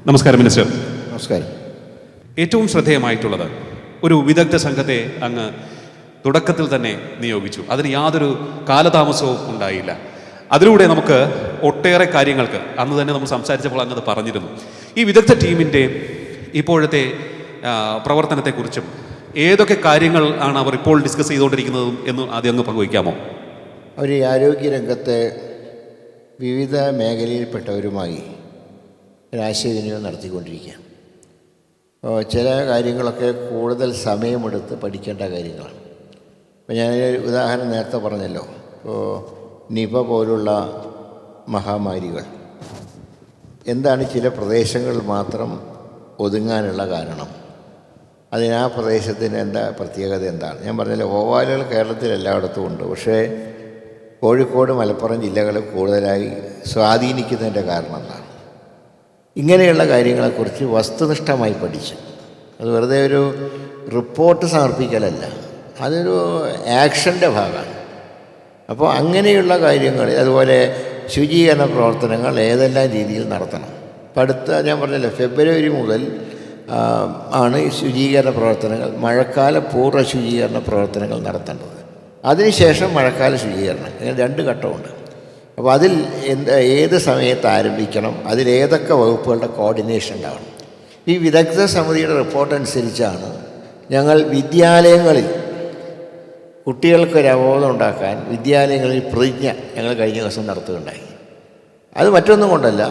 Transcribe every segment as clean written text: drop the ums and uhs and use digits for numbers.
നമസ്കാരം മിനിസ്റ്റർ. നമസ്കാരം. ഏറ്റവും ശ്രദ്ധേയമായിട്ടുള്ളത് ഒരു വിദഗ്ധ സംഘത്തെ അങ്ങ് തുടക്കത്തിൽ തന്നെ നിയോഗിച്ചു. അതിന് യാതൊരു കാലതാമസവും ഉണ്ടായില്ല. അതിലൂടെ നമുക്ക് ഒട്ടേറെ കാര്യങ്ങൾക്ക് അന്ന് തന്നെ നമ്മൾ സംസാരിച്ചപ്പോൾ അങ്ങ് അത് പറഞ്ഞിരുന്നു. ഈ വിദഗ്ധ ടീമിൻ്റെ ഇപ്പോഴത്തെ പ്രവർത്തനത്തെക്കുറിച്ചും ഏതൊക്കെ കാര്യങ്ങൾ ആണ് അവർ ഇപ്പോൾ ഡിസ്കസ് ചെയ്തുകൊണ്ടിരിക്കുന്നതും എന്ന് ആദ്യം അങ്ങ് പങ്കുവയ്ക്കാമോ? അവർ ഈ ആരോഗ്യരംഗത്തെ വിവിധ മേഖലയിൽപ്പെട്ടവരുമായി ഒരാശയവിനിമയം നടത്തിക്കൊണ്ടിരിക്കുക. ചില കാര്യങ്ങളൊക്കെ കൂടുതൽ സമയമെടുത്ത് പഠിക്കേണ്ട കാര്യങ്ങളാണ്. ഇപ്പോൾ ഞാൻ ഉദാഹരണം നേരത്തെ പറഞ്ഞല്ലോ, ഇപ്പോൾ നിപ പോലുള്ള മഹാമാരികൾ എന്താണ് ചില പ്രദേശങ്ങളിൽ മാത്രം ഒതുങ്ങാനുള്ള കാരണം, അതിന് ആ പ്രദേശത്തിന് എന്താ പ്രത്യേകത എന്താണ്? ഞാൻ പറഞ്ഞല്ലോ, വവ്വാലുകൾ കേരളത്തിൽ എല്ലായിടത്തും ഉണ്ട്. പക്ഷേ കോഴിക്കോട് മലപ്പുറം ജില്ലകളെ കൂടുതലായി സ്വാധീനിക്കുന്നതിൻ്റെ കാരണം എന്താണ്? ഇങ്ങനെയുള്ള കാര്യങ്ങളെക്കുറിച്ച് വസ്തുനിഷ്ഠമായി പഠിച്ച്, അത് വെറുതെ ഒരു റിപ്പോർട്ട് സമർപ്പിക്കലല്ല, അതൊരു ആക്ഷൻ്റെ ഭാഗമാണ്. അപ്പോൾ അങ്ങനെയുള്ള കാര്യങ്ങൾ, അതുപോലെ ശുചീകരണ പ്രവർത്തനങ്ങൾ ഏതെല്ലാം രീതിയിൽ നടത്തണം. ഇപ്പം അടുത്ത ഞാൻ പറഞ്ഞല്ലോ, ഫെബ്രുവരി മുതൽ ആണ് ഈ ശുചീകരണ പ്രവർത്തനങ്ങൾ, മഴക്കാല പൂർവ്വ ശുചീകരണ പ്രവർത്തനങ്ങൾ നടത്തേണ്ടത്. അതിനുശേഷം മഴക്കാല ശുചീകരണം, അങ്ങനെ 2 ഘട്ടമുണ്ട്. അപ്പോൾ അതിൽ ഏത് സമയത്ത് ആരംഭിക്കണം, അതിലേതൊക്കെ വകുപ്പുകളുടെ കോർഡിനേഷൻ ഉണ്ടാവണം. ഈ വിദഗ്ധ സമിതിയുടെ റിപ്പോർട്ട് അനുസരിച്ചാണ് ഞങ്ങൾ വിദ്യാലയങ്ങളിൽ കുട്ടികൾക്കൊരു അവബോധം ഉണ്ടാക്കാൻ വിദ്യാലയങ്ങളിൽ പ്രതിജ്ഞ ഞങ്ങൾ കഴിഞ്ഞ ദിവസം നടത്തുകയുണ്ടായി. അത് മറ്റൊന്നും കൊണ്ടല്ല,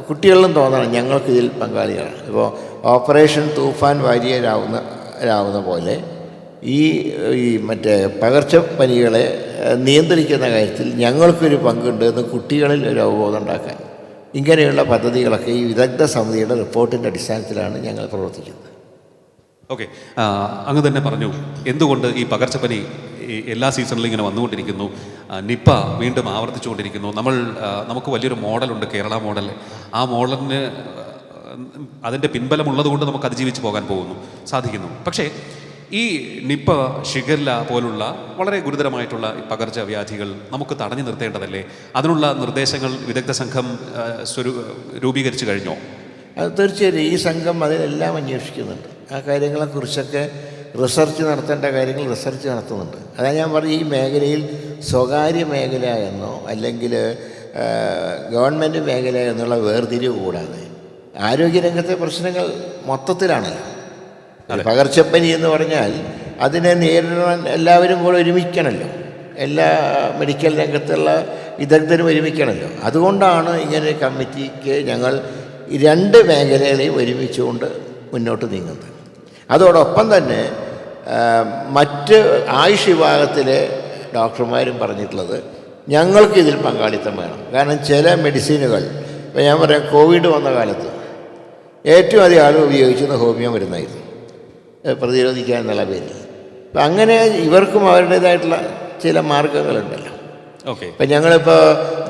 കുട്ടികളിലും തോന്നണം ഞങ്ങൾക്കിതിൽ പങ്കാളികളാണ്. ഇപ്പോൾ ഓപ്പറേഷൻ തൂഫാൻ വാരിയരാവുന്ന പോലെ ഈ മറ്റേ പകർച്ചപ്പനികളെ നിയന്ത്രിക്കുന്ന കാര്യത്തിൽ ഞങ്ങൾക്കൊരു പങ്കുണ്ട് എന്ന് കുട്ടികളിൽ ഒരു അവബോധം ഉണ്ടാക്കാൻ ഇങ്ങനെയുള്ള പദ്ധതികളൊക്കെ ഈ വിദഗ്ധ സമിതിയുടെ റിപ്പോർട്ടിൻ്റെ അടിസ്ഥാനത്തിലാണ് ഞങ്ങൾ പ്രവർത്തിക്കുന്നത്. ഓക്കെ, അങ്ങ് തന്നെ പറഞ്ഞു എന്തുകൊണ്ട് ഈ പകർച്ചപ്പനി എല്ലാ സീസണിലും ഇങ്ങനെ വന്നുകൊണ്ടിരിക്കുന്നു, നിപ്പ വീണ്ടും ആവർത്തിച്ചുകൊണ്ടിരിക്കുന്നു. നമുക്ക് വലിയൊരു മോഡലുണ്ട്, കേരള മോഡൽ. ആ മോഡലിന് അതിൻ്റെ പിൻബലമുള്ളത് കൊണ്ട് നമുക്ക് അതിജീവിച്ച് പോകാൻ സാധിക്കുന്നു. പക്ഷേ ഈ നിപ്പ, ഷിഗല്ല പോലുള്ള വളരെ ഗുരുതരമായിട്ടുള്ള പകർച്ചവ്യാധികൾ നമുക്ക് തടഞ്ഞു നിർത്തേണ്ടതല്ലേ? അതിനുള്ള നിർദ്ദേശങ്ങൾ വിദഗ്ധ സംഘം രൂപീകരിച്ചു കഴിഞ്ഞോ? അത് തീർച്ചയായും ഈ സംഘം അതിലെല്ലാം അന്വേഷിക്കുന്നുണ്ട്. ആ കാര്യങ്ങളെക്കുറിച്ചൊക്കെ റിസർച്ച് നടത്തേണ്ട കാര്യങ്ങൾ റിസർച്ച് നടത്തുന്നുണ്ട്. അതാണ് ഞാൻ പറഞ്ഞ, ഈ മേഖലയിൽ സ്വകാര്യ മേഖല എന്നോ അല്ലെങ്കിൽ ഗവൺമെൻറ് മേഖല എന്നുള്ള വേർതിരിവ് കൂടാതെ ആരോഗ്യരംഗത്തെ പ്രശ്നങ്ങൾ മൊത്തത്തിലാണല്ലോ. പകർച്ചപ്പനി എന്ന് പറഞ്ഞാൽ അതിനെ നേരിടാൻ എല്ലാവരും കൂടെ ഒരുമിക്കണമല്ലോ, എല്ലാ മെഡിക്കൽ രംഗത്തുള്ള വിദഗ്ധരും ഒരുമിക്കണമല്ലോ. അതുകൊണ്ടാണ് ഇങ്ങനെ കമ്മിറ്റിക്ക് ഞങ്ങൾ 2 മേഖലകളെയും ഒരുമിച്ചുകൊണ്ട് മുന്നോട്ട് നീങ്ങുന്നത്. അതോടൊപ്പം തന്നെ മറ്റ് ആയുഷ് വിഭാഗത്തിലെ ഡോക്ടർമാരും പറഞ്ഞിട്ടുള്ളത് ഞങ്ങൾക്കിതിൽ പങ്കാളിത്തം വേണം. കാരണം ചില മെഡിസിനുകൾ, ഇപ്പോൾ ഞാൻ പറയാം, കോവിഡ് വന്ന കാലത്ത് ഏറ്റവും അധികം ആളുകൾ ഉപയോഗിച്ചിരുന്ന ഹോമിയോ മരുന്നായിരുന്നു പ്രതിരോധിക്കുക എന്നുള്ള പേരിൽ. അപ്പം അങ്ങനെ ഇവർക്കും അവരുടേതായിട്ടുള്ള ചില മാർഗങ്ങളുണ്ടല്ലോ. ഓക്കെ, ഇപ്പം ഞങ്ങളിപ്പോൾ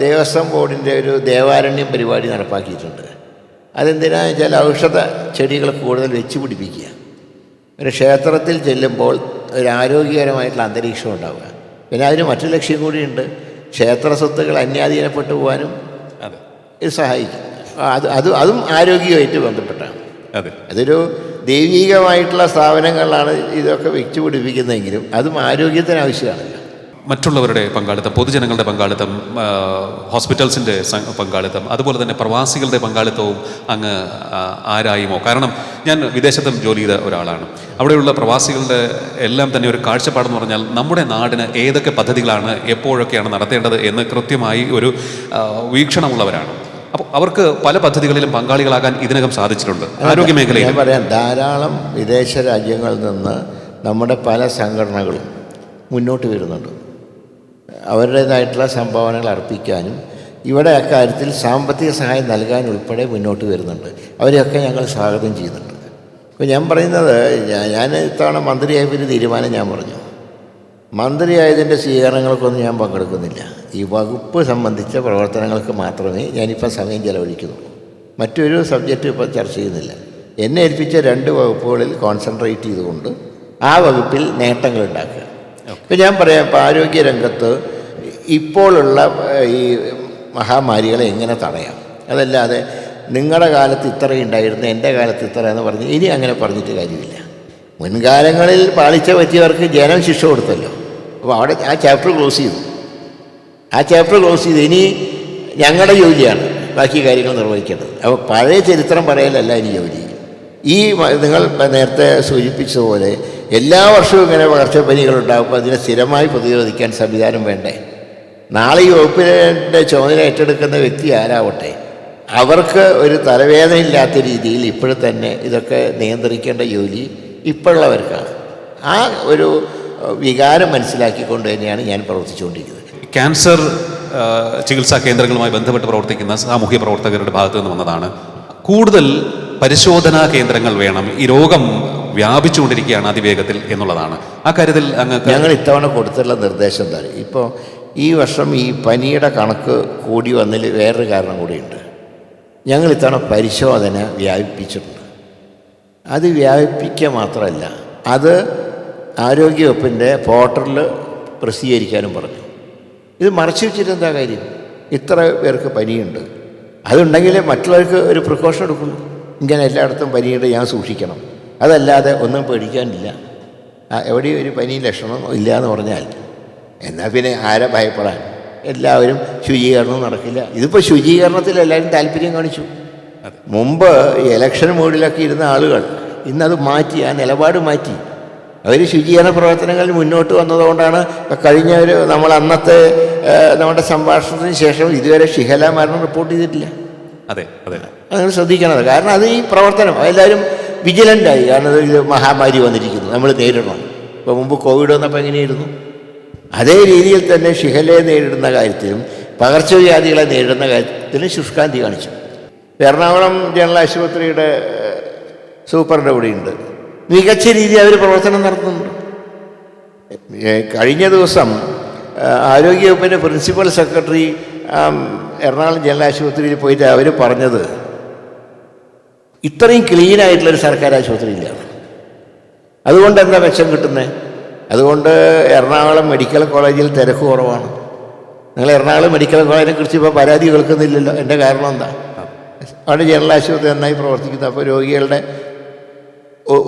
ദേവസ്വം ബോർഡിൻ്റെ ഒരു ദേവാരണ്യം പരിപാടി നടപ്പാക്കിയിട്ടുണ്ട്. അതെന്തിനാണെന്ന് വെച്ചാൽ ഔഷധ ചെടികൾ കൂടുതൽ വെച്ച് പിടിപ്പിക്കുക. ഒരു ക്ഷേത്രത്തിൽ ചെല്ലുമ്പോൾ ഒരു ആരോഗ്യകരമായിട്ടുള്ള അന്തരീക്ഷം ഉണ്ടാവുക. പിന്നെ അതിന് മറ്റു ലക്ഷ്യം കൂടിയുണ്ട്, ക്ഷേത്ര സ്വത്തുകൾ അന്യാധീനപ്പെട്ടു പോകാനും ഇത് സഹായിക്കും. അതും ആരോഗ്യമായിട്ട് ബന്ധപ്പെട്ടാണ്. അതൊരു ദൈവികമായിട്ടുള്ള സ്ഥാപനങ്ങളിലാണ് ഇതൊക്കെ വെച്ച് പിടിപ്പിക്കുന്നതെങ്കിലും അതും ആരോഗ്യത്തിന് ആവശ്യമാണല്ലോ. മറ്റുള്ളവരുടെ പങ്കാളിത്തം, പൊതുജനങ്ങളുടെ പങ്കാളിത്തം, ഹോസ്പിറ്റൽസിൻ്റെ പങ്കാളിത്തം, അതുപോലെ തന്നെ പ്രവാസികളുടെ പങ്കാളിത്തവും അങ്ങ് ആരായുമോ? കാരണം ഞാൻ വിദേശത്തും ജോലി ചെയ്ത ഒരാളാണ്. അവിടെയുള്ള പ്രവാസികളുടെ എല്ലാം തന്നെ ഒരു കാഴ്ചപ്പാടെന്ന് പറഞ്ഞാൽ നമ്മുടെ നാടിന് ഏതൊക്കെ പദ്ധതികളാണ് എപ്പോഴൊക്കെയാണ് നടത്തേണ്ടത് എന്ന് കൃത്യമായി ഒരു വീക്ഷണമുള്ളവരാണ്. അപ്പോൾ അവർക്ക് പല പദ്ധതികളിലും പങ്കാളികളാകാൻ ഇതിനകം സാധിച്ചിട്ടുണ്ട് ആരോഗ്യ മേഖലയിൽ. ഞാൻ പറയാം, ധാരാളം വിദേശ രാജ്യങ്ങളിൽ നിന്ന് നമ്മുടെ പല സംഘടനകളും മുന്നോട്ട് വരുന്നുണ്ട്. അവരുടേതായിട്ടുള്ള സംഭാവനകൾ അർപ്പിക്കാനും ഇവിടെ അക്കാര്യത്തിൽ സാമ്പത്തിക സഹായം നൽകാൻ ഉൾപ്പെടെ മുന്നോട്ട് വരുന്നുണ്ട്. അവരെയൊക്കെ ഞങ്ങൾ സ്വാഗതം ചെയ്യുന്നുണ്ട്. ഇപ്പോൾ ഞാൻ പറയുന്നത്, ഞാൻ ഇത്തവണ മന്ത്രിയായപ്പോൾ തീരുമാനം ഞാൻ പറഞ്ഞു, മന്ത്രിയായതിൻ്റെ സ്വീകരണങ്ങൾക്കൊന്നും ഞാൻ പങ്കെടുക്കുന്നില്ല. ഈ വകുപ്പ് സംബന്ധിച്ച പ്രവർത്തനങ്ങൾക്ക് മാത്രമേ ഞാനിപ്പോൾ സമയം ചെലവഴിക്കുന്നുള്ളൂ. മറ്റൊരു സബ്ജക്റ്റ് ഇപ്പോൾ ചർച്ച ചെയ്യുന്നില്ല. എന്നെ ഏൽപ്പിച്ച 2 വകുപ്പുകളിൽ കോൺസെൻട്രേറ്റ് ചെയ്തുകൊണ്ട് ആ വകുപ്പിൽ നേട്ടങ്ങൾ ഉണ്ടാക്കുക. ഇപ്പം ഞാൻ പറയാം, ഇപ്പോൾ ആരോഗ്യരംഗത്ത് ഇപ്പോഴുള്ള ഈ മഹാമാരികളെ എങ്ങനെ തടയാം, അതല്ലാതെ നിങ്ങളുടെ കാലത്ത് ഇത്രയുണ്ടായിരുന്നു, എൻ്റെ കാലത്ത് ഇത്ര എന്ന് പറഞ്ഞ് ഇനി അങ്ങനെ പറഞ്ഞിട്ട് കാര്യമില്ല. മുൻകാലങ്ങളിൽ പാളിച്ച പറ്റിയവർക്ക് ജനം ശിക്ഷ കൊടുത്തല്ലോ. അപ്പോൾ അവിടെ ആ ചാപ്റ്റർ ക്ലോസ് ചെയ്തു. ഇനി ഞങ്ങളുടെ ജോലിയാണ് ബാക്കി കാര്യങ്ങൾ നിർവഹിക്കേണ്ടത്. അപ്പോൾ പഴയ ചരിത്രം പറയലല്ല ഇനി ജോലി. നിങ്ങൾ നേരത്തെ സൂചിപ്പിച്ചതുപോലെ എല്ലാ വർഷവും ഇങ്ങനെ പകർച്ചപ്പനികളുണ്ടാകുമ്പോൾ അതിനെ സ്ഥിരമായി പ്രതിരോധിക്കാൻ സംവിധാനം വേണ്ടേ? നാളെ ഈ വകുപ്പിൻ്റെ ചുമതല ഏറ്റെടുക്കുന്ന വ്യക്തി ആരാവട്ടെ, അവർക്ക് ഒരു തലവേദനയില്ലാത്ത രീതിയിൽ ഇപ്പോഴും തന്നെ ഇതൊക്കെ നിയന്ത്രിക്കേണ്ട ജോലി ഇപ്പോഴുള്ളവർക്കാണ്. ആ ഒരു വികാരം മനസ്സിലാക്കിക്കൊണ്ട് തന്നെയാണ് ഞാൻ പ്രവർത്തിച്ചുകൊണ്ടിരിക്കുന്നത്. ക്യാൻസർ ചികിത്സാ കേന്ദ്രങ്ങളുമായി ബന്ധപ്പെട്ട് പ്രവർത്തിക്കുന്ന സാമൂഹ്യ പ്രവർത്തകരുടെ ഭാഗത്തു നിന്ന് വന്നതാണ്, കൂടുതൽ പരിശോധനാ കേന്ദ്രങ്ങൾ വേണം, ഈ രോഗം വ്യാപിച്ചുകൊണ്ടിരിക്കുകയാണ് അതിവേഗത്തിൽ എന്നുള്ളതാണ്. ആ കാര്യത്തിൽ ഞങ്ങൾ ഇത്തവണ കൊടുത്തുള്ള നിർദ്ദേശം എന്താണ്? ഇപ്പോൾ ഈ വർഷം ഈ പനിയുടെ കണക്ക് കൂടി വന്നതിൽ വേറൊരു കാരണം കൂടിയുണ്ട്. ഞങ്ങൾ ഇത്തവണ പരിശോധന വ്യാപിപ്പിച്ചിട്ടുണ്ട്. അത് വ്യാപിപ്പിക്കുക മാത്രമല്ല, അത് ആരോഗ്യവകുപ്പിൻ്റെ പോർട്ടലിൽ പ്രസിദ്ധീകരിക്കാനും പറഞ്ഞു. ഇത് മറച്ചു വെച്ചിട്ട് എന്താ കാര്യം? ഇത്ര പേർക്ക് പനിയുണ്ട്, അതുണ്ടെങ്കിലേ മറ്റുള്ളവർക്ക് ഒരു പ്രിക്കോഷൻ എടുക്കുള്ളൂ. ഇങ്ങനെ എല്ലായിടത്തും പനിയുണ്ട്, ഞാൻ സൂക്ഷിക്കണം. അതല്ലാതെ ഒന്നും പേടിക്കാനില്ല. എവിടെയും ഒരു പനി ലക്ഷണം ഇല്ല എന്ന് പറഞ്ഞാൽ എന്നാൽ പിന്നെ ആരെ ഭയപ്പെടാൻ? എല്ലാവരും ശുചീകരണം നടക്കില്ല. ഇതിപ്പോൾ ശുചീകരണത്തിൽ എല്ലാവരും താല്പര്യം കാണിച്ചു. മുമ്പ് ഇലക്ഷൻ മോഡിലൊക്കെ ഇരുന്ന ആളുകൾ ഇന്നത് മാറ്റി, ആ നിലപാട് മാറ്റി. അവർ ശുചീകരണ പ്രവർത്തനങ്ങളിൽ മുന്നോട്ട് വന്നതുകൊണ്ടാണ് കഴിഞ്ഞ നമ്മൾ അന്നത്തെ നമ്മുടെ സംഭാഷണത്തിന് ശേഷം ഇതുവരെ ഷിഹല മരണം റിപ്പോർട്ട് ചെയ്തിട്ടില്ല. അതെ അതെ, അങ്ങനെ ശ്രദ്ധിക്കണത്. കാരണം അത് ഈ പ്രവർത്തനം എല്ലാവരും വിജിലൻ്റായി. കാരണം ഇത് മഹാമാരി വന്നിരിക്കുന്നു, നമ്മൾ നേരിടണം. ഇപ്പോൾ മുമ്പ് കോവിഡ് വന്നപ്പോൾ എങ്ങനെയായിരുന്നു? അതേ രീതിയിൽ തന്നെ ഷിഹലയെ നേരിടുന്ന കാര്യത്തിലും പകർച്ചവ്യാധികളെ നേരിടുന്ന കാര്യത്തിലും ശുഷ്കാന്തി കാണിച്ചു. എറണാകുളം ജനറൽ ആശുപത്രിയുടെ സൂപ്പറിൻ്റെ ഇവിടെയുണ്ട്, മികച്ച രീതിയിൽ അവർ പ്രവർത്തനം നടത്തുന്നുണ്ട്. കഴിഞ്ഞ ദിവസം ആരോഗ്യവകുപ്പിൻ്റെ പ്രിൻസിപ്പൽ സെക്രട്ടറി എറണാകുളം ജനറൽ ആശുപത്രിയിൽ പോയിട്ട് അവർ പറഞ്ഞത് ഇത്രയും ക്ലീനായിട്ടുള്ളൊരു സർക്കാർ ആശുപത്രി ഇല്ല. അതുകൊണ്ട് എന്താ മെച്ചം കിട്ടുന്നത്? അതുകൊണ്ട് എറണാകുളം മെഡിക്കൽ കോളേജിൽ തിരക്ക് കുറവാണ്. നിങ്ങൾ എറണാകുളം മെഡിക്കൽ കോളേജിനെ കുറിച്ച് ഇപ്പോൾ പരാതി കേൾക്കുന്നില്ലല്ലോ. എൻ്റെ കാരണം എന്താ? അവിടെ ജനറൽ ആശുപത്രി നന്നായി പ്രവർത്തിക്കുന്നത്. അപ്പോൾ രോഗികളുടെ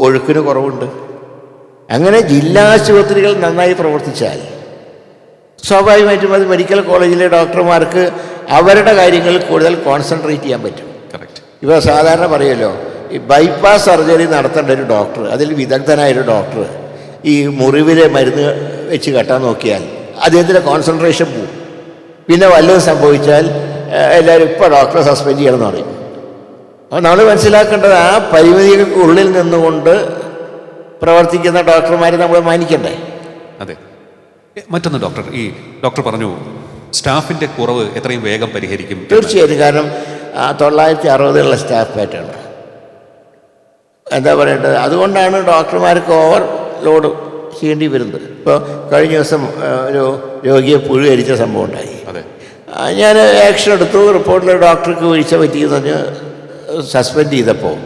ഒഴുക്കിന് കുറവുണ്ട്. അങ്ങനെ ജില്ലാ ആശുപത്രികൾ നന്നായി പ്രവർത്തിച്ചാൽ സ്വാഭാവികമായിട്ടും അത് മെഡിക്കൽ കോളേജിലെ ഡോക്ടർമാർക്ക് അവരുടെ കാര്യങ്ങളിൽ കൂടുതൽ കോൺസെൻട്രേറ്റ് ചെയ്യാൻ പറ്റും. ഇപ്പോൾ സാധാരണ പറയുമല്ലോ, ഈ ബൈപ്പാസ് സർജറി നടത്തേണ്ട ഒരു ഡോക്ടർ, അതിൽ വിദഗ്ധനായൊരു ഡോക്ടർ ഈ മുറിവിലെ മരുന്ന് വെച്ച് കെട്ടാൻ നോക്കിയാൽ അദ്ദേഹത്തിൻ്റെ കോൺസെൻട്രേഷൻ പോവും. പിന്നെ വല്ലതും സംഭവിച്ചാൽ എല്ലാവരും ഇപ്പോൾ ഡോക്ടറെ സസ്പെൻഡ് ചെയ്യണമെന്ന് പറയും. അപ്പോൾ നമ്മൾ മനസ്സിലാക്കേണ്ടത് ആ പരിമിതികൾക്കുള്ളിൽ നിന്നുകൊണ്ട് പ്രവർത്തിക്കുന്ന ഡോക്ടർമാരെ നമ്മൾ മാനിക്കണ്ടേ? അതെ. മറ്റൊന്ന് ഡോക്ടർ, ഈ ഡോക്ടർ പറഞ്ഞു സ്റ്റാഫിൻ്റെ കുറവ് എത്രയും വേഗം പരിഹരിക്കും. തീർച്ചയായിട്ടും. കാരണം 960 സ്റ്റാഫ് പാറ്റേൺ എന്താ പറയേണ്ടത്, അതുകൊണ്ടാണ് ഡോക്ടർമാർക്ക് ഓവർ ലോഡ് ചെയ്യേണ്ടി വരുന്നത്. ഇപ്പോൾ കഴിഞ്ഞ ദിവസം ഒരു രോഗിയെ പുഴു കരിച്ച സംഭവം ഉണ്ടായി. ഞാൻ ആക്ഷൻ എടുത്തു. റിപ്പോർട്ടിൽ ഡോക്ടർക്ക് വീഴ്ച പറ്റിയെന്ന് പറഞ്ഞ് സസ്പെൻഡ് ചെയ്തപ്പോൾ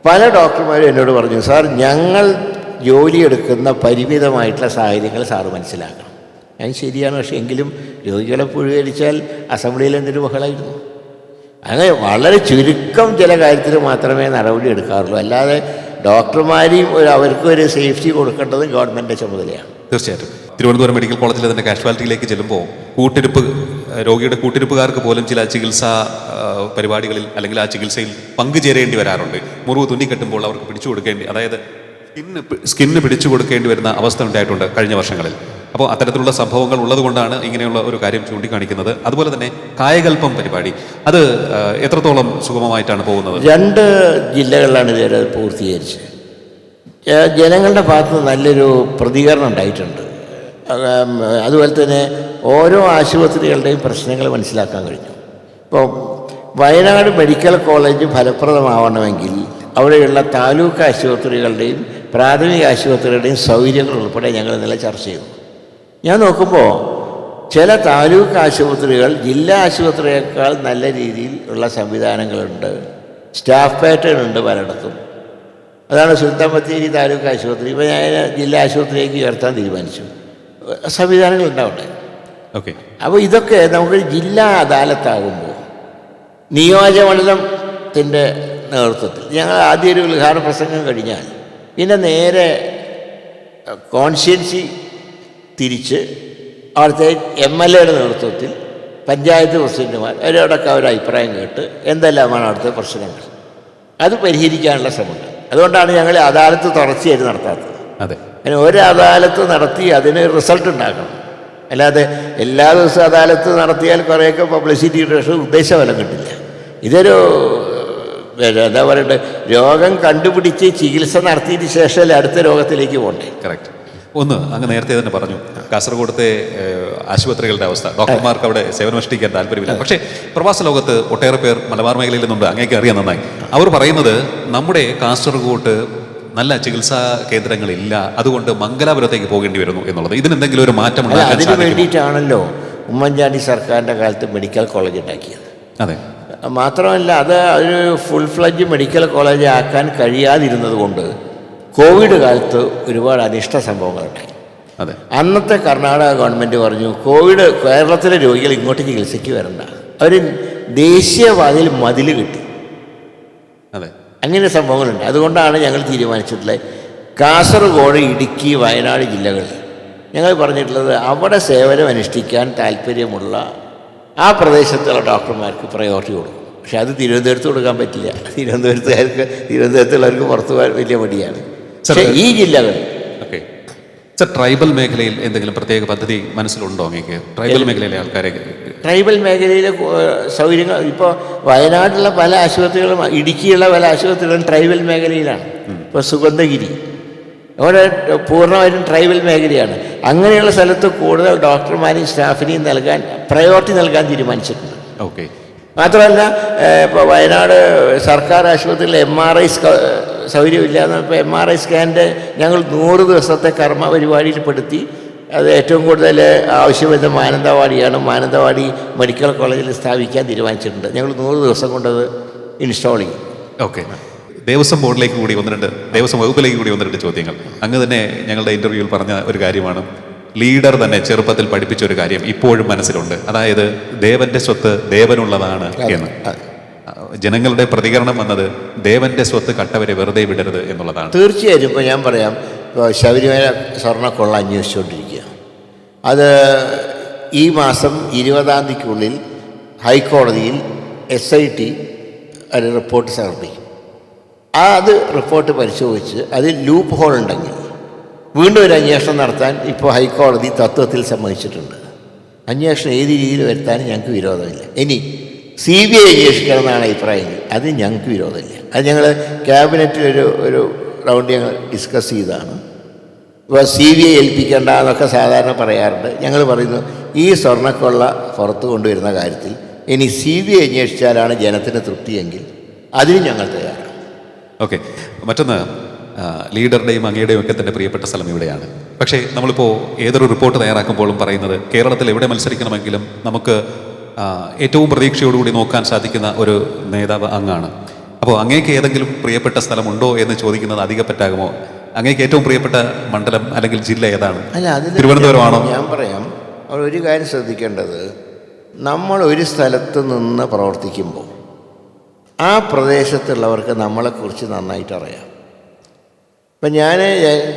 പല ഡോക്ടർമാരും എന്നോട് പറഞ്ഞു, സാർ ഞങ്ങൾ ജോലിയെടുക്കുന്ന പരിമിതമായിട്ടുള്ള സാഹചര്യങ്ങൾ സാറ് മനസ്സിലാക്കണം. ഞാൻ ശരിയാണ്, പക്ഷേ എങ്കിലും രോഗികളെ പുഴുകരിച്ചാൽ അസംബ്ലിയിൽ എന്തൊരു ബഹളമായിരുന്നു. അങ്ങനെ വളരെ ചുരുക്കം ചില കാര്യത്തിൽ മാത്രമേ നടപടി എടുക്കാറുള്ളൂ. അല്ലാതെ ഡോക്ടർമാരെയും അവർക്കും ഒരു സേഫ്റ്റി കൊടുക്കേണ്ടത് ഗവൺമെൻറ്റിൻ്റെ ചുമതലയാണ്. തീർച്ചയായിട്ടും. തിരുവനന്തപുരം മെഡിക്കൽ കോളേജിലെ തന്നെ കാഷ്വാലിറ്റിയിലേക്ക് ചെല്ലുമ്പോൾ രോഗിയുടെ കൂട്ടിരിപ്പുകാർക്ക് പോലും ചില ചികിത്സാ പരിപാടികളിൽ അല്ലെങ്കിൽ ആ ചികിത്സയിൽ പങ്കുചേരേണ്ടി വരാറുണ്ട്. മുറിവ് തുന്നിക്കെട്ടുമ്പോൾ അവർക്ക് പിടിച്ചു കൊടുക്കേണ്ടി, അതായത് സ്കിന്ന് പിടിച്ചു കൊടുക്കേണ്ടി വരുന്ന അവസ്ഥ ഉണ്ടായിട്ടുണ്ട് കഴിഞ്ഞ വർഷങ്ങളിൽ. അപ്പോൾ അത്തരത്തിലുള്ള സംഭവങ്ങൾ ഉള്ളതുകൊണ്ടാണ് ഇങ്ങനെയുള്ള ഒരു കാര്യം ചൂണ്ടിക്കാണിക്കുന്നത്. അതുപോലെ തന്നെ കായകൽപ്പം പരിപാടി അത് എത്രത്തോളം സുഗമമായിട്ടാണ് പോകുന്നത്? 2 ജില്ലകളിലാണ് ഇതുവരെ പൂർത്തീകരിച്ചത്. ജനങ്ങളുടെ ഭാഗത്ത് നല്ലൊരു പ്രതികരണം ഉണ്ടായിട്ടുണ്ട്. അതുപോലെ തന്നെ ഓരോ ആശുപത്രികളുടെയും പ്രശ്നങ്ങൾ മനസ്സിലാക്കാൻ കഴിഞ്ഞു. ഇപ്പോൾ വയനാട് മെഡിക്കൽ കോളേജ് ഫലപ്രദമാവണമെങ്കിൽ അവിടെയുള്ള താലൂക്ക് ആശുപത്രികളുടെയും പ്രാഥമിക ആശുപത്രികളുടെയും സൗകര്യങ്ങൾ ഉൾപ്പെടെ ഞങ്ങൾ ഇന്നലെ ചർച്ച ചെയ്തു. ഞാൻ നോക്കുമ്പോൾ ചില താലൂക്ക് ആശുപത്രികൾ ജില്ലാ ആശുപത്രിയേക്കാൾ നല്ല രീതിയിൽ ഉള്ള സംവിധാനങ്ങളുണ്ട്, സ്റ്റാഫ് പാറ്റേൺ ഉണ്ട് പലയിടത്തും. അതാണ് സുൽത്താൻ ബത്തേരി താലൂക്ക് ആശുപത്രി ഇപ്പോൾ ഞാൻ ജില്ലാ ആശുപത്രിയിലേക്ക് ഉയർത്താൻ തീരുമാനിച്ചു. സംവിധാനങ്ങൾ ഉണ്ടാവട്ടെ. ഓക്കെ. അപ്പോൾ ഇതൊക്കെ നമുക്ക് ജില്ലാ അദാലത്താകുമ്പോൾ നിയോജകമണ്ഡലം ത്തിൻ്റെ നേതൃത്വത്തിൽ ഞങ്ങൾ ആദ്യം ഒരു ഉദ്ഘാടന പ്രസംഗം കഴിഞ്ഞാൽ പിന്നെ നേരെ കോൺസ്റ്റിറ്റ്യുവൻസി തിരിച്ച് അവിടുത്തെ MLA നേതൃത്വത്തിൽ പഞ്ചായത്ത് പ്രസിഡന്റുമാർ അവരോടൊക്കെ ഒരു അഭിപ്രായം കേട്ട് എന്തെല്ലാമാണ് അവിടുത്തെ പ്രശ്നങ്ങൾ അത് പരിഹരിക്കാനുള്ള ശ്രമമുണ്ട്. അതുകൊണ്ടാണ് ഞങ്ങൾ അദാലത്ത് തുടർച്ചയായിട്ട് നടത്താത്തത്. അതെ, അതിന് ഒരു അദാലത്ത് നടത്തി അതിന് റിസൾട്ട് ഉണ്ടാക്കണം. അല്ലാതെ എല്ലാ ദിവസവും അദാലത്ത് നടത്തിയാൽ കുറേയൊക്കെ പബ്ലിസിറ്റി പക്ഷേ ഉദ്ദേശഫലം കിട്ടില്ല. ഇതൊരു എന്താ പറയണ്ടത്, രോഗം കണ്ടുപിടിച്ച് ചികിത്സ നടത്തിയതിന് ശേഷമല്ലേ അടുത്ത രോഗത്തിലേക്ക് പോകണ്ടേ. കറക്റ്റ്. ഒന്ന് അങ്ങ് നേരത്തെ തന്നെ പറഞ്ഞു കാസർഗോഡത്തെ ആശുപത്രികളുടെ അവസ്ഥ, ഡോക്ടർമാർക്ക് അവിടെ സേവനമനുഷ്ഠിക്കാൻ താല്പര്യമില്ല. പക്ഷേ പ്രവാസ ലോകത്ത് ഒട്ടേറെ പേർ മലബാർ മേഖലയിൽ നിന്നുണ്ട്, അങ്ങേക്ക് അറിയാൻ നന്നായി. അവർ പറയുന്നത് നമ്മുടെ കാസർഗോഡ് നല്ല ചികിത്സാ കേന്ദ്രങ്ങളില്ല, അതുകൊണ്ട് മംഗലാപുരത്തേക്ക് പോകേണ്ടി വരുന്നു എന്നുള്ളത്. ഇതിനെന്തെങ്കിലും ഒരു മാറ്റം ഉണ്ടാക്കാൻ അതിന് വേണ്ടിയിട്ടാണല്ലോ ഉമ്മൻചാണ്ടി സർക്കാരിൻ്റെ കാലത്ത് മെഡിക്കൽ കോളേജ് ഉണ്ടാക്കിയത്. അതെ, മാത്രമല്ല അത് ഒരു ഫുൾ ഫ്ലഡ്ജ് മെഡിക്കൽ കോളേജ് ആക്കാൻ കഴിയാതിരുന്നത് കൊണ്ട് കോവിഡ് കാലത്ത് ഒരുപാട് അനിഷ്ട സംഭവങ്ങളുണ്ടായി. അതെ, അന്നത്തെ കർണാടക ഗവൺമെൻറ് പറഞ്ഞു കോവിഡ് കേരളത്തിലെ രോഗികൾ ഇങ്ങോട്ട് ചികിത്സയ്ക്ക് വരണ്ട, അവർ ദേശീയപാതയിൽ മതിൽ കിട്ടി. അതെ, അങ്ങനെ സംഭവങ്ങളുണ്ട്. അതുകൊണ്ടാണ് ഞങ്ങൾ തീരുമാനിച്ചിട്ടുള്ളത് കാസർഗോഡ്, ഇടുക്കി, വയനാട് ജില്ലകളിൽ ഞങ്ങൾ പറഞ്ഞിട്ടുള്ളത് അവിടെ സേവനം അനുഷ്ഠിക്കാൻ താല്പര്യമുള്ള ആ പ്രദേശത്തുള്ള ഡോക്ടർമാർക്ക് പ്രയോറിറ്റി കൊടുക്കും. പക്ഷെ അത് തിരുവനന്തപുരത്ത് കൊടുക്കാൻ പറ്റില്ല. തിരുവനന്തപുരത്തുള്ളവർക്ക് പുറത്തു പോകാൻ വലിയ മടിയാണ്. പക്ഷേ ഈ ജില്ലകൾ ഓക്കെ. സർ, ട്രൈബൽ മേഖലയിൽ എന്തെങ്കിലും പ്രത്യേക പദ്ധതി മനസ്സിലുണ്ടോ അങ്ങേക്ക്? ട്രൈബൽ മേഖലയിലെ ആൾക്കാരെ, ട്രൈബൽ മേഖലയിലെ സൗകര്യങ്ങൾ ഇപ്പോൾ വയനാട്ടിലുള്ള പല ആശുപത്രികളും ഇടുക്കിയുള്ള പല ആശുപത്രികളും ട്രൈബൽ മേഖലയിലാണ്. ഇപ്പോൾ സുഗന്ധഗിരി അവിടെ പൂർണ്ണമായിട്ടും ട്രൈബൽ മേഖലയാണ്. അങ്ങനെയുള്ള സ്ഥലത്ത് കൂടുതൽ ഡോക്ടർമാരെയും സ്റ്റാഫിനെയും നൽകാൻ പ്രയോറിറ്റി നൽകാൻ തീരുമാനിച്ചിട്ടുണ്ട്. ഓക്കെ. മാത്രമല്ല ഇപ്പോൾ വയനാട് സർക്കാർ ആശുപത്രിയിൽ MRI സൗകര്യമില്ല എന്നപ്പോൾ MRI സ്കാനിൻ്റെ ഞങ്ങൾ 100 ദിവസത്തെ കർമ്മ പരിപാടിയിൽ പെടുത്തി. അത് ഏറ്റവും കൂടുതൽ ആവശ്യമായ മാനന്തവാടിയാണ്. മാനന്തവാടി മെഡിക്കൽ കോളേജിൽ സ്ഥാപിക്കാൻ തീരുമാനിച്ചിട്ടുണ്ട്. ഞങ്ങൾ 100 ദിവസം കൊണ്ടത് ഇൻസ്റ്റാൾ ചെയ്യും. ഓക്കെ. ദേവസ്വം ബോർഡിലേക്ക് കൂടി ദേവസ്വം വകുപ്പിലേക്ക് കൂടി 1-2 ചോദ്യങ്ങൾ. അങ്ങ് തന്നെ ഞങ്ങളുടെ ഇൻ്റർവ്യൂവിൽ പറഞ്ഞ ഒരു കാര്യമാണ്, ലീഡർ തന്നെ ചെറുപ്പത്തിൽ പഠിപ്പിച്ച ഒരു കാര്യം ഇപ്പോഴും മനസ്സിലുണ്ട്. അതായത് ദേവന്റെ സ്വത്ത് ദേവനുള്ളതാണ് എന്ന്. ജനങ്ങളുടെ പ്രതികരണം വന്നത് ദേവന്റെ സ്വത്ത് കട്ടവരെ വെറുതെ വിടരുത് എന്നുള്ളതാണ്. തീർച്ചയായും. ഇപ്പോൾ ഞാൻ പറയാം, ശബരിമല സ്വർണ്ണക്കൊള്ള അന്വേഷിച്ചുകൊണ്ടിരിക്കുക. അത് ഈ മാസം 20-ാം തീയതിക്കുള്ളിൽ ഹൈക്കോടതിയിൽ SIT ഒരു റിപ്പോർട്ട് സമർപ്പിക്കും. അത് റിപ്പോർട്ട് പരിശോധിച്ച് അതിൽ ലൂപ്പ് ഹോൾ ഉണ്ടെങ്കിൽ വീണ്ടും ഒരു അന്വേഷണം നടത്താൻ ഇപ്പോൾ ഹൈക്കോടതി തത്വത്തിൽ സമ്മതിച്ചിട്ടുണ്ട്. അന്വേഷണം ഏത് രീതിയിൽ വരുത്താനും ഞങ്ങൾക്ക് വിരോധമില്ല. ഇനി CBI അന്വേഷിക്കണം എന്നാണ് അഭിപ്രായമെങ്കിൽ അത് ഞങ്ങൾക്ക് വിരോധമില്ല. അത് ഞങ്ങൾ ക്യാബിനറ്റിൽ ഒരു റൗണ്ട് ഞങ്ങൾ ഡിസ്കസ് ചെയ്തതാണ്. ഇപ്പോൾ CBI ഏൽപ്പിക്കേണ്ട എന്നൊക്കെ സാധാരണ പറയാറുണ്ട്. ഞങ്ങൾ പറയുന്നു ഈ സ്വർണ്ണക്കൊള്ള പുറത്ത് കൊണ്ടുവരുന്ന കാര്യത്തിൽ ഇനി CBI അന്വേഷിച്ചാലാണ് ജനത്തിന് തൃപ്തിയെങ്കിൽ അതിന് ഞങ്ങൾ തയ്യാറാണ്. ഓക്കെ. മറ്റൊന്ന്, ലീഡറുടെയും അങ്ങയുടെയും ഒക്കെ തന്നെ പ്രിയപ്പെട്ട സ്ഥലം ഇവിടെയാണ്. പക്ഷേ നമ്മളിപ്പോൾ ഏതൊരു റിപ്പോർട്ട് തയ്യാറാക്കുമ്പോഴും പറയുന്നത് കേരളത്തിൽ എവിടെ മത്സരിക്കണമെങ്കിലും നമുക്ക് ഏറ്റവും പ്രതീക്ഷയോടുകൂടി നോക്കാൻ സാധിക്കുന്ന ഒരു നേതാവ് അങ്ങാണ്. അപ്പോൾ അങ്ങേക്ക് ഏതെങ്കിലും പ്രിയപ്പെട്ട സ്ഥലമുണ്ടോ എന്ന് ചോദിക്കുന്നത് അധികപ്പറ്റാകുമോ? അങ്ങേക്ക് ഏറ്റവും പ്രിയപ്പെട്ട മണ്ഡലം അല്ലെങ്കിൽ ജില്ല ഏതാണ്? തിരുവനന്തപുരമാണോ? ഞാൻ പറയാം, ഒരു കാര്യം ശ്രദ്ധിക്കേണ്ടത്, നമ്മൾ ഒരു സ്ഥലത്ത് നിന്ന് പ്രവർത്തിക്കുമ്പോൾ ആ പ്രദേശത്തുള്ളവർക്ക് നമ്മളെക്കുറിച്ച് നന്നായിട്ട് അറിയാം. ഇപ്പം ഞാൻ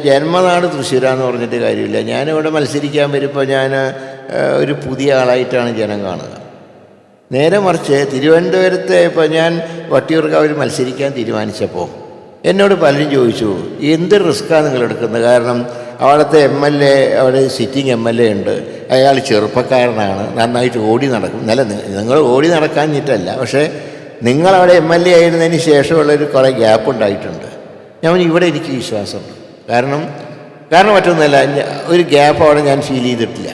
ജന്മനാട് തൃശ്ശൂരാന്ന് പറഞ്ഞിട്ട് കാര്യമില്ല. ഞാനിവിടെ മത്സരിക്കാൻ വരുമ്പോൾ ഞാൻ ഒരു പുതിയ ആളായിട്ടാണ് ജനം കാണുക. നേരെ മറിച്ച് തിരുവനന്തപുരത്തെ ഇപ്പോൾ ഞാൻ വട്ടിയൂർക്കാവിൽ മത്സരിക്കാൻ തീരുമാനിച്ചപ്പോൾ എന്നോട് പലരും ചോദിച്ചു എന്ത് റിസ്ക്കാണ് നിങ്ങൾ എടുക്കുന്നത്? കാരണം അവിടുത്തെ MLA, അവിടെ സിറ്റിംഗ് MLA ഉണ്ട്, അയാൾ ചെറുപ്പക്കാരനാണ്, നന്നായിട്ട് ഓടി നടക്കും. നിങ്ങൾ ഓടി നടക്കാഞ്ഞിട്ടല്ല, പക്ഷേ നിങ്ങളവിടെ MLA ആയിരുന്നതിന് ശേഷമുള്ളൊരു കുറേ ഗ്യാപ്പ് ഉണ്ടായിട്ടുണ്ട്. ഞാൻ ഇവിടെ എനിക്ക് വിശ്വാസമുണ്ട്. കാരണം മറ്റൊന്നുമല്ല, ഒരു ഗ്യാപ്പ് അവിടെ ഞാൻ ഫീൽ ചെയ്തിട്ടില്ല.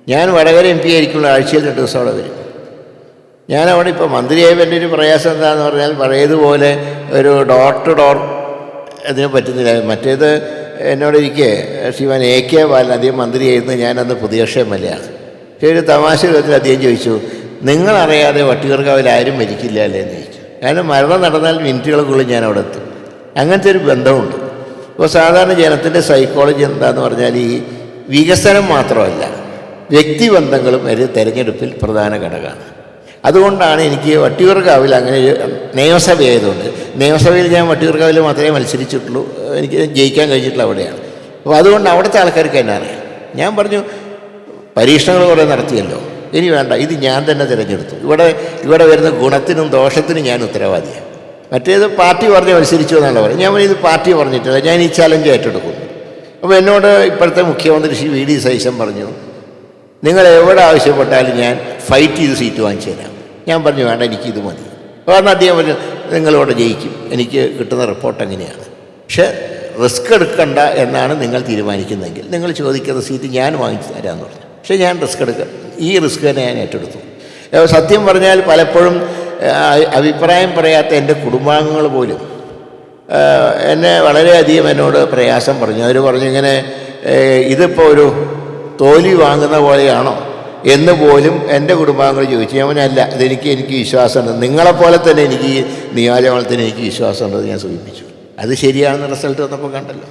ഞാൻ വടകര MP ആയിരിക്കുള്ള ആഴ്ചയിൽ 2 ദിവസം അവിടെ വരും. ഞാനവിടെ ഇപ്പോൾ മന്ത്രിയായപ്പോൾ എൻ്റെ ഒരു പ്രയാസം എന്താണെന്ന് പറഞ്ഞാൽ പഴയതുപോലെ ഒരു ഡോർ ടു ഡോർ അതിന് പറ്റുന്നില്ല. മറ്റേത് എന്നോടിരിക്കെ ശ്രീമാൻ AK ബാലൻ അദ്ദേഹം മന്ത്രിയായിരുന്നു, ഞാനന്ന് പുതിയക്ഷ MLA ആണ്. പക്ഷേ ഒരു തമാശ വിധത്തിൽ അദ്ദേഹം ചോദിച്ചു, നിങ്ങളറിയാതെ വട്ടിയൂർക്കാവിൽ ആരും മരിക്കില്ല അല്ലേ എന്ന് ചോദിച്ചു. കാരണം മരണം നടന്നാൽ മിനിറ്റുകൾക്കുള്ളിൽ ഞാൻ അവിടെ എത്തും. അങ്ങനത്തെ ഒരു ബന്ധമുണ്ട്. ഇപ്പോൾ സാധാരണ ജനത്തിൻ്റെ സൈക്കോളജി എന്താണെന്ന് പറഞ്ഞാൽ ഈ വികസനം മാത്രമല്ല വ്യക്തിബന്ധങ്ങളും ഒരു തെരഞ്ഞെടുപ്പിൽ പ്രധാന ഘടകമാണ്. അതുകൊണ്ടാണ് എനിക്ക് വട്ടിയൂർക്കാവിൽ അങ്ങനെ ഒരു നിയമസഭയായതുകൊണ്ട്, നിയമസഭയിൽ ഞാൻ വട്ടിയൂർക്കാവിൽ മാത്രമേ മത്സരിച്ചിട്ടുള്ളൂ, എനിക്ക് ജയിക്കാൻ കഴിഞ്ഞിട്ടുള്ള അവിടെയാണ്. അപ്പോൾ അതുകൊണ്ട് അവിടുത്തെ ആൾക്കാർക്ക് എന്നെ അറിയാം. ഞാൻ പറഞ്ഞു പരീക്ഷണങ്ങൾ കുറേ നടത്തിയല്ലോ, ഇനി വേണ്ട, ഇത് ഞാൻ തന്നെ തിരഞ്ഞെടുത്തു. ഇവിടെ വരുന്ന ഗുണത്തിനും ദോഷത്തിനും ഞാൻ ഉത്തരവാദിയാണ്. മറ്റേത് പാർട്ടി പറഞ്ഞ് മത്സരിച്ചു എന്നാണ് പറയുന്നത്. ഞാൻ ഇത് പാർട്ടി പറഞ്ഞിട്ടില്ല, ഞാൻ ഈ ചലഞ്ച് ഏറ്റെടുക്കുന്നു. അപ്പോൾ എന്നോട് ഇപ്പോഴത്തെ മുഖ്യമന്ത്രി ശ്രീ വി ഡി സതീശൻ പറഞ്ഞു, നിങ്ങൾ എവിടെ ആവശ്യപ്പെട്ടാലും ഞാൻ ഫൈറ്റ് ചെയ്ത് സീറ്റ് വാങ്ങിച്ചു തരാം. ഞാൻ പറഞ്ഞു വേണ്ട, എനിക്കിത് മതി. കാരണം അദ്ദേഹം പറഞ്ഞു നിങ്ങളിവിടെ ജയിക്കും, എനിക്ക് കിട്ടുന്ന റിപ്പോർട്ട് എങ്ങനെയാണ്, പക്ഷേ റിസ്ക് എടുക്കണ്ട എന്നാണ് നിങ്ങൾ തീരുമാനിക്കുന്നതെങ്കിൽ നിങ്ങൾ ചോദിക്കുന്ന സീറ്റ് ഞാൻ വാങ്ങിച്ചു തരാമെന്ന് പറഞ്ഞു. പക്ഷേ ഞാൻ ഈ റിസ്ക് തന്നെ ഞാൻ ഏറ്റെടുത്തു. സത്യം പറഞ്ഞാൽ പലപ്പോഴും അഭിപ്രായം പറയാത്ത എൻ്റെ കുടുംബാംഗങ്ങൾ പോലും എന്നെ വളരെയധികം എന്നോട് പ്രയാസം പറഞ്ഞു. അവർ പറഞ്ഞു ഇങ്ങനെ ഇതിപ്പോൾ ഒരു തോൽവി വാങ്ങുന്ന പോലെയാണോ എന്ന് പോലും എൻ്റെ കുടുംബാംഗങ്ങൾ ചോദിച്ചു. ഞാൻ പറഞ്ഞല്ല, എനിക്ക് വിശ്വാസമുണ്ട്, നിങ്ങളെപ്പോലെ തന്നെ എനിക്ക് ഈ നിയോജകമണ്ഡലത്തിന് എനിക്ക് വിശ്വാസമുണ്ടെന്ന് ഞാൻ സൂചിപ്പിച്ചു. അത് ശരിയാണെന്ന് റിസൾട്ട് വന്നപ്പോൾ കണ്ടല്ലോ.